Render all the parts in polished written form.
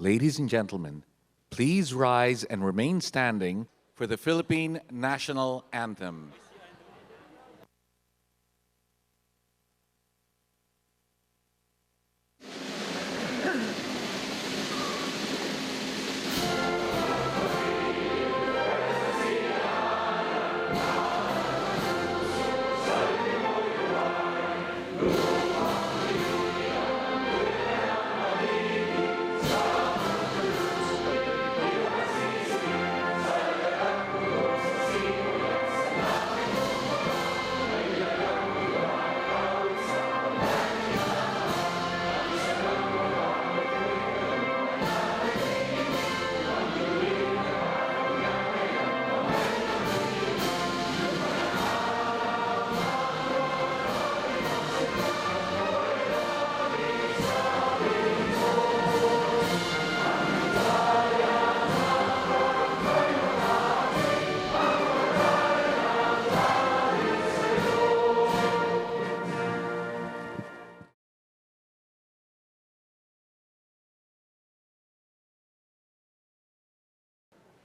Ladies and gentlemen, please rise and remain standing for the Philippine National Anthem.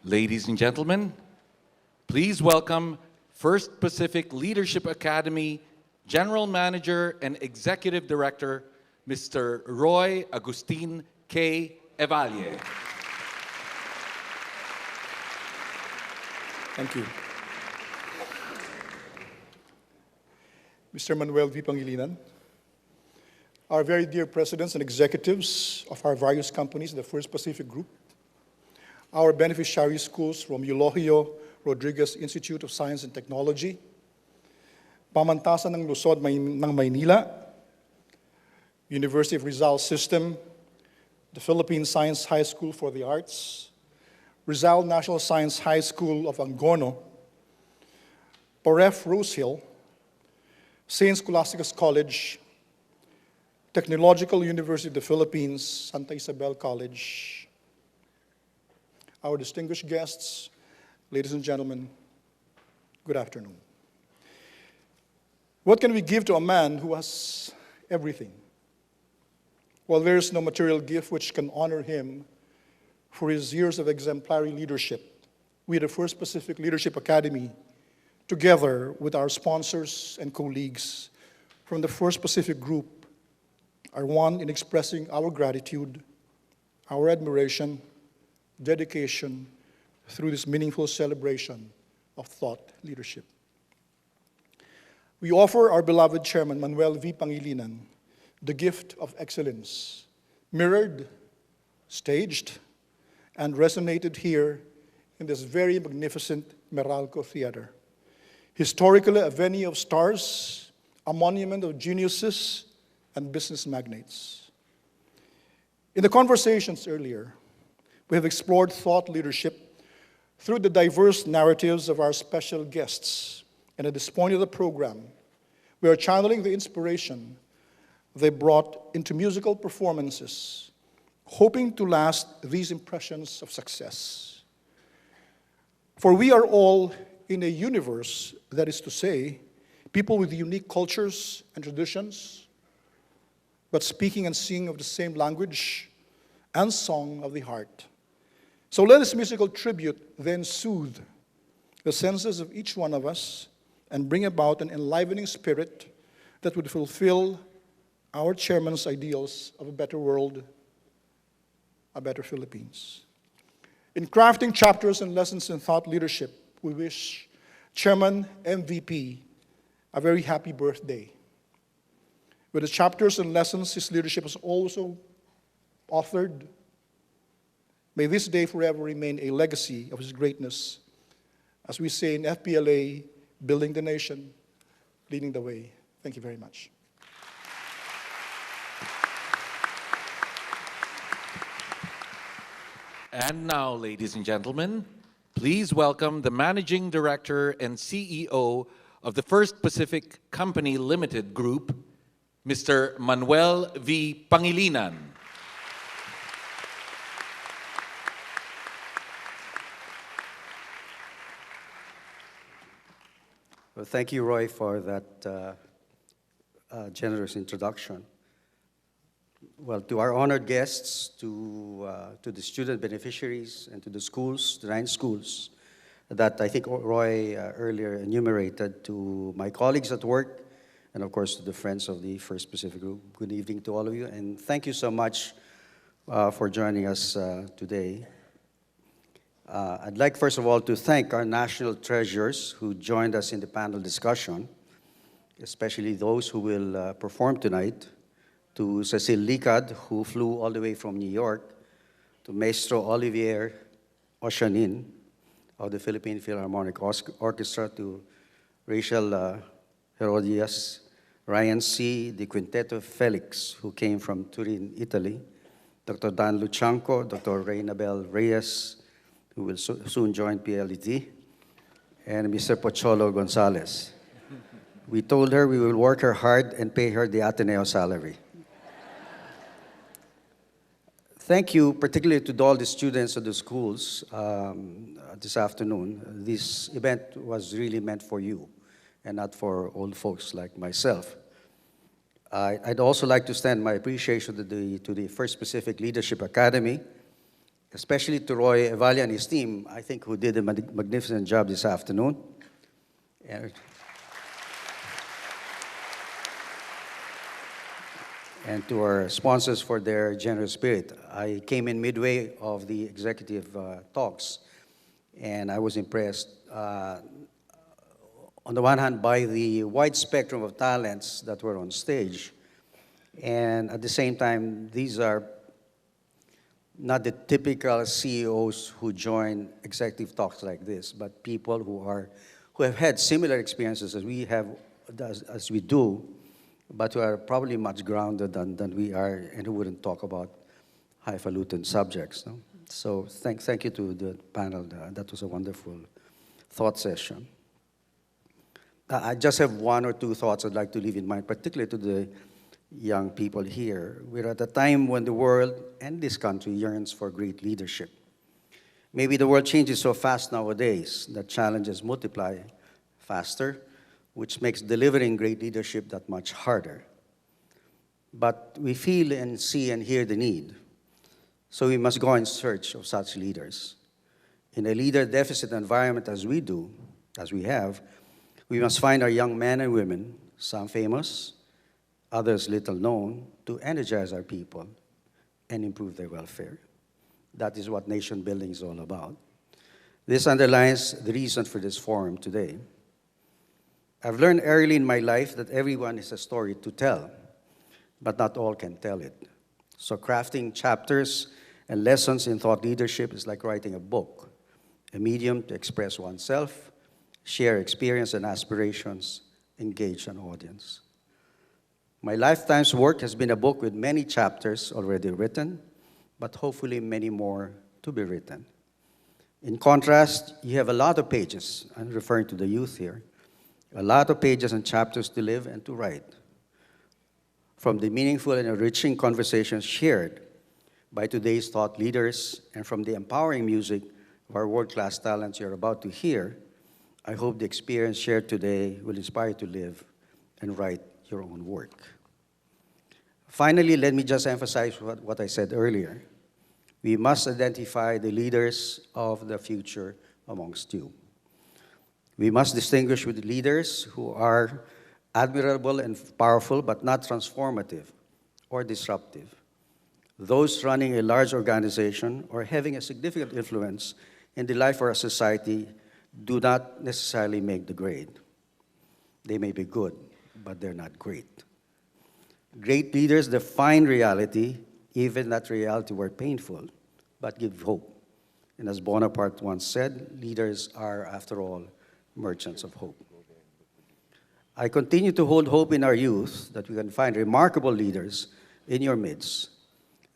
Ladies and gentlemen, please welcome First Pacific Leadership Academy General Manager and Executive Director, Mr. Roy Agustin K. Evalle. Thank you. Mr. Manuel V. Pangilinan, our very dear presidents and executives of our various companies, the First Pacific Group, our beneficiary schools from Eulogio Rodriguez Institute of Science and Technology, Pamantasan ng Luzon ng Maynila, University of Rizal System, the Philippine Science High School for the Arts, Rizal National Science High School of Angono, Poref Rosehill, St. Scholastica's College, Technological University of the Philippines, Santa Isabel College, our distinguished guests, ladies and gentlemen, good afternoon. What can we give to a man who has everything? Well, there is no material gift which can honor him for his years of exemplary leadership. We at the First Pacific Leadership Academy, together with our sponsors and colleagues from the First Pacific Group, are one in expressing our gratitude, our admiration, dedication through this meaningful celebration of thought leadership. We offer our beloved Chairman, Manuel V. Pangilinan, the gift of excellence, mirrored, staged, and resonated here in this very magnificent Meralco Theater. Historically a venue of stars, a monument of geniuses and business magnates. In the conversations earlier, we have explored thought leadership through the diverse narratives of our special guests. And at this point of the program, we are channeling the inspiration they brought into musical performances, hoping to last these impressions of success. For we are all in a universe, that is to say, people with unique cultures and traditions, but speaking and singing of the same language and song of the heart. So let this musical tribute then soothe the senses of each one of us and bring about an enlivening spirit that would fulfill our chairman's ideals of a better world, a better Philippines. In crafting chapters and lessons in thought leadership, we wish Chairman MVP a very happy birthday. With the chapters and lessons his leadership has also authored, may this day forever remain a legacy of his greatness, as we say in FPLA, building the nation, leading the way. Thank you very much. And now, ladies and gentlemen, please welcome the Managing Director and CEO of the First Pacific Company Limited Group, Mr. Manuel V. Pangilinan. Well, thank you, Roy, for that generous introduction. Well, to our honored guests, to the student beneficiaries, and to the schools, the 9 schools that I think Roy earlier enumerated, to my colleagues at work, and of course to the friends of the First Pacific Group. Good evening to all of you, and thank you so much for joining us today. I'd like, first of all, to thank our national treasures who joined us in the panel discussion, especially those who will perform tonight, to Cecile Licad, who flew all the way from New York, to Maestro Olivier Oceanin of the Philippine Philharmonic Orchestra, to Rachel Herodias, Ryan C., the Quinteto Felix, who came from Turin, Italy, Dr. Dan Luchanco, Dr. Reynabel Reyes, who will soon join PLDT, and Mr. Pocholo Gonzalez. We told her we will work her hard and pay her the Ateneo salary. Thank you, particularly to all the students of the schools this afternoon. This event was really meant for you and not for old folks like myself. I'd also like to extend my appreciation to the First Pacific Leadership Academy, especially to Roy Evalia and his team, I think, who did a magnificent job this afternoon. And to our sponsors for their generous spirit. I came in midway of the executive talks, and I was impressed, on the one hand, by the wide spectrum of talents that were on stage, and at the same time, these are not the typical CEOs who join executive talks like this, but people who have had similar experiences as we do, but who are probably much grounded than we are, and who wouldn't talk about highfalutin subjects. No? So thank you to the panel. That was a wonderful thought session. I just have 1 or 2 thoughts I'd like to leave in mind, particularly to the young people here. We're at a time when the world and this country yearns for great leadership. Maybe the world changes so fast nowadays that challenges multiply faster, which makes delivering great leadership that much harder. But we feel and see and hear the need, so we must go in search of such leaders. In a leader deficit environment as we have, we must find our young men and women, some famous, others little known, to energize our people and improve their welfare. That is what nation building is all about. This underlines the reason for this forum today. I've learned early in my life that everyone has a story to tell, but not all can tell it. So crafting chapters and lessons in thought leadership is like writing a book, a medium to express oneself, share experience and aspirations, engage an audience. My lifetime's work has been a book with many chapters already written, but hopefully many more to be written. In contrast, you have a lot of pages, I'm referring to the youth here, a lot of pages and chapters to live and to write. From the meaningful and enriching conversations shared by today's thought leaders and from the empowering music of our world-class talents you're about to hear, I hope the experience shared today will inspire you to live and write your own work. Finally, let me just emphasize what I said earlier. We must identify the leaders of the future amongst you. We must distinguish with leaders who are admirable and powerful, but not transformative or disruptive. Those running a large organization or having a significant influence in the life of our society do not necessarily make the grade. They may be good, but they're not great. Great leaders define reality, even that reality were painful, but give hope. And as Bonaparte once said, leaders are, after all, merchants of hope. I continue to hold hope in our youth that we can find remarkable leaders in your midst.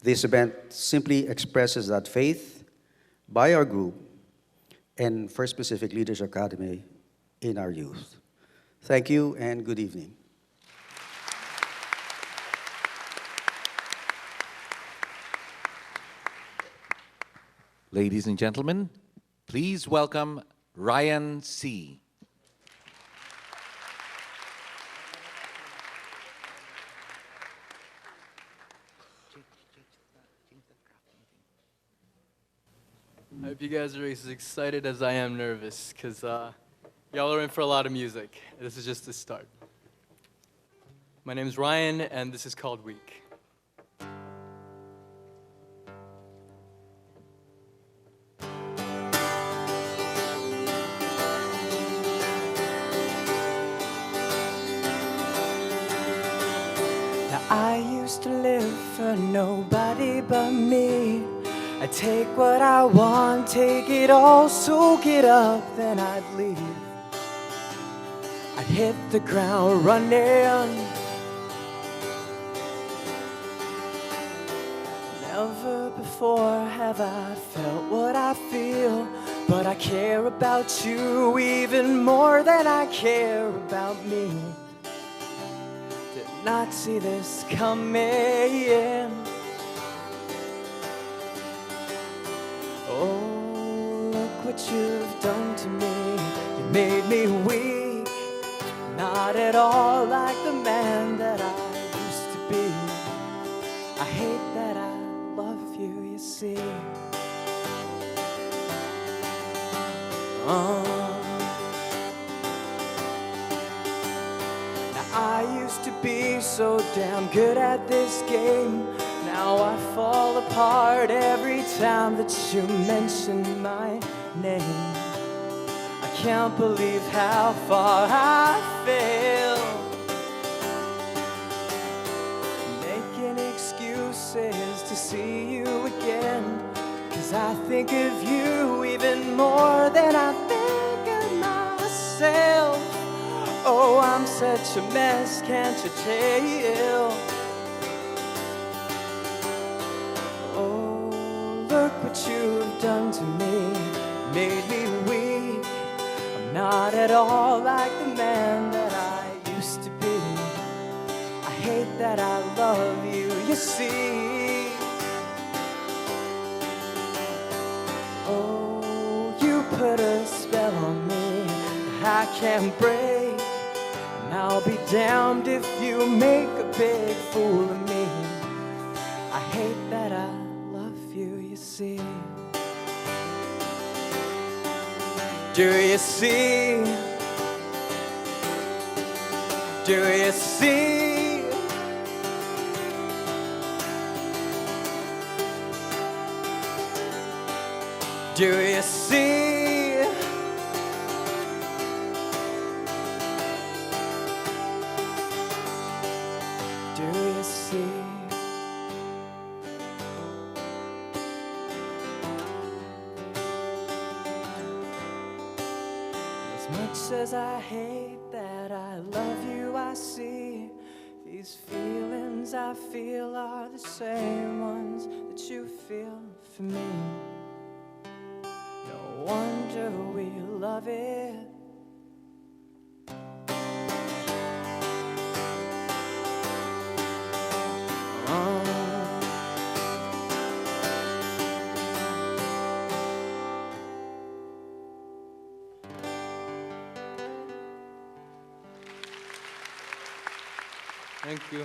This event simply expresses that faith by our group and First Pacific Leaders Academy in our youth. Thank you and good evening. Ladies and gentlemen, please welcome Ryan C. hope you guys are as excited as I am nervous, because y'all are in for a lot of music. This is just the start. My name's Ryan, and this is called Weak. Now I used to live for nobody but me. I'd take what I want, take it all, soak it up, then I'd leave. I'd hit the ground running. Never before have I felt what I feel, but I care about you even more than I care about me. Did not see this coming. Oh, look what you've done to me. You made me weak, not at all like the man that I used to be. I hate that I love you, you see. Now I used to be so damn good at this game. Now I fall apart every time that you mention my name. I can't believe how far I fell, making excuses to see you again. 'Cause I think of you even more than I think of myself. Oh, I'm such a mess, can't you tell? Look what you've done to me, made me weak. I'm not at all like the man that I used to be. I hate that I love you, you see. Oh, you put a spell on me that I can't break. And I'll be damned if you make a big fool of me. I hate that I you see. Do you see? Do you see? Do you see? Do you see? As much as I hate that I love you, I see these feelings I feel are the same ones that you feel for me. No wonder we love it. Thank you.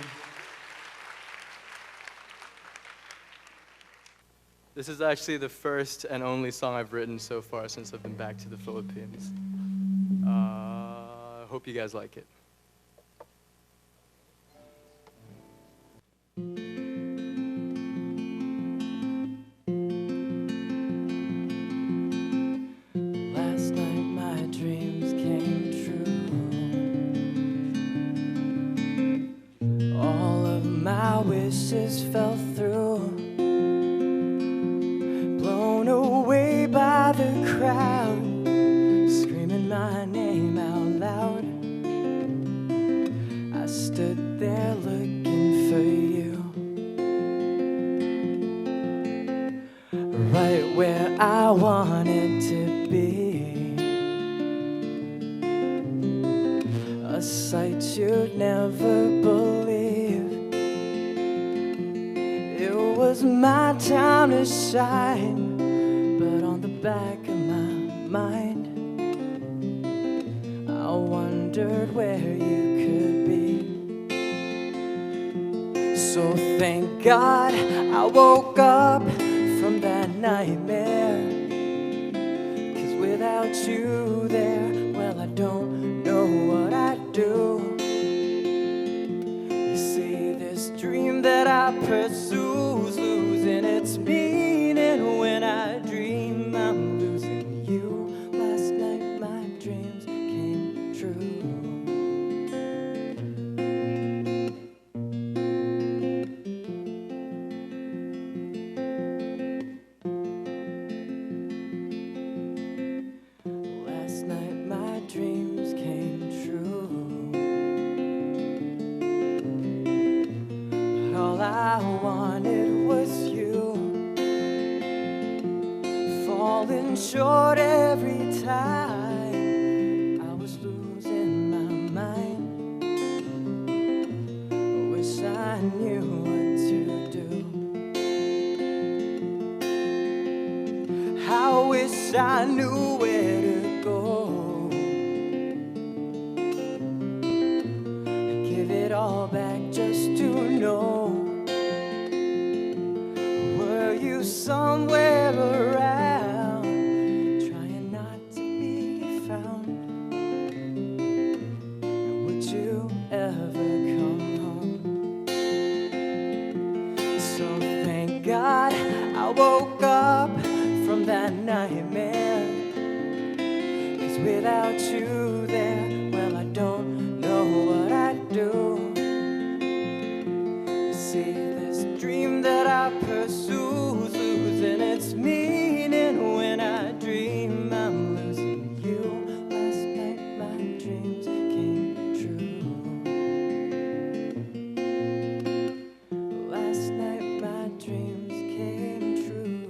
This is actually the first and only song I've written so far since I've been back to the Philippines. I hope you guys like it. Last night my dreams came true. All of my wishes fell through. Blown away by the crowd, screaming my name out loud. I stood there looking for you, right where I wanted to be. A sight you'd never believe. It was my time to shine, but on the back of my mind, I wondered where you could be. So thank God I woke up from that nightmare. without you there, well, I don't know what I'd do. You see, this dream that I pursue's losing its meaning when I dream I'm losing you. Last night my dreams came true. Last night my dreams came true. But all I wanted was you. Falling short every time. I was losing my mind. I wish I knew what to do. I wish I knew where to go. Give it all back just to know. Were you somewhere around, trying not to be found? And would you ever come home? So thank God I woke up from that nightmare. 'Cause without you there, well, I don't know what I'd do. You see, this dream that I pursue's losing its meaning when I dream I'm losing you. Last night my dreams came true. Last night my dreams came true.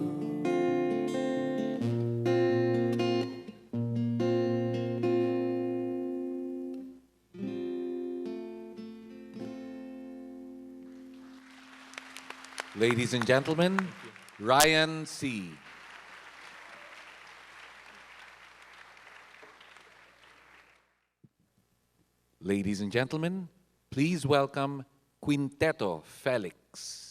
Ladies and gentlemen, Ryan C. Ladies and gentlemen, please welcome Quinteto Felix.